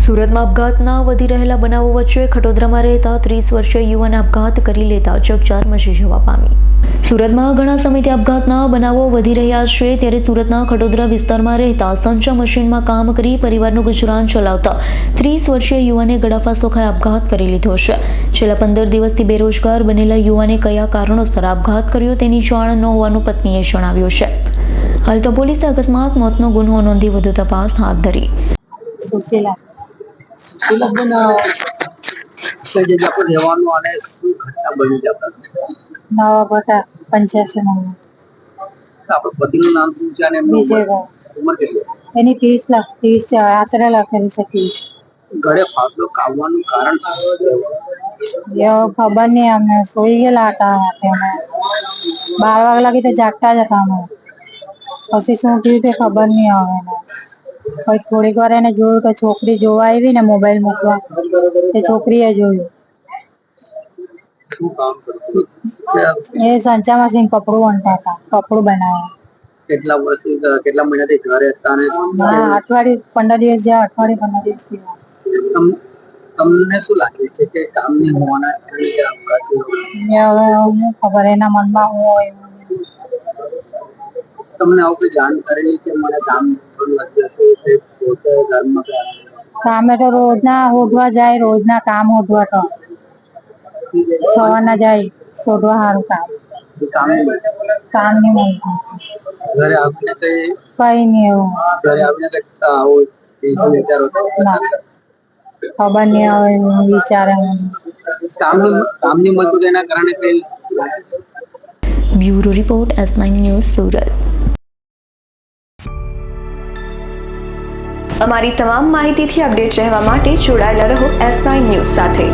સુરતમાં આપઘાતના વધી રહેલા બનાવો વચ્ચે ખટોદરામાં રહેતા 30 વર્ષીય યુવાને આપઘાત કરી લેતા ચકચાર મચી જવા પામી। સુરતમાં ઘણા સમયથી આપઘાતના બનાવો વધી રહ્યા છે, ત્યારે સુરતના ખટોદરા વિસ્તારમાં રહેતા સંચા મશીનમાં કામ કરી પરિવારનું ગુજરાન ચલાવતા 30 વર્ષીય યુવાને ગળાફાંસો ખાઈ આપઘાત કરી લીધો છે। છેલ્લા 15 દિવસથી બેરોજગાર બનેલા યુવાને કયા કારણોસર આપઘાત કર્યો તેની જાણ ન હોવાનું પત્નીએ જણાવ્યું છે। હાલ તો પોલીસે અકસ્માત મોતનો ગુનો નોંધી વધુ તપાસ હાથ ધરી। સુશીલાબેન કઈ જગ્યા પર રહેવાનું અને શું ઘટના બની છે આપણા નવા ભટા 85 નંબર આપણા પતિનું નામ શું છે અને એમની ઉંમર કેટલી છે? એની 30 આશરે લખેલી છે 30। ઘરે ફાંસો કાવવાનું કારણ ખબર નહીં, અમને સોઈ ગયેલા હતા રાતે અમે 12 વાગ્યા લાગી તો જાગતા જ હતા અમે। પછી શું થયું તે ખબર નહીં આવે ને। પછી થોડીક વાર એને જોયું કે છોકરી જોવા આવી ને મોબાઈલ મૂકવા, તે છોકરીએ જોયું। શું કામ કરતું? એ સંચા મશીન કપડું વણતા હતા, કપડું બનાવે। કેટલા વર્ષથી કેટલા મહિનાથી ઘરે હતા અને અઠવાડિયે 15 દિવસ જ્યાં, અઠવાડિયે 15 દિવસ થયા। તમને શું લાગે છે કે કામની હોવાના કારણે આપઘાત થયો? હવે હું ખબર એના મનમાં હું હોય। તમને આવું કોઈ જાણ કરેલી કે મને કામ નથી હતું પોતે ઘરમાં કામે તો રોજના હોધવા જાય, રોજના કામ હોધવા તો સવારના જાય શોધવા સારું કામ નહીં મળતું। ઘરે આવીને કઈ નહીં એવું ઘરે આવીને કઈ આવો શું વિચારો ખબર નહીં આવે વિચારે કામની મજબૂરીના કારણે કઈ bureau report S9 news Surat. અમારી તમામ માહિતીથી અપડેટ રહેવા માટે જોડાયેલા રહો S9 ન્યૂઝ સાથે।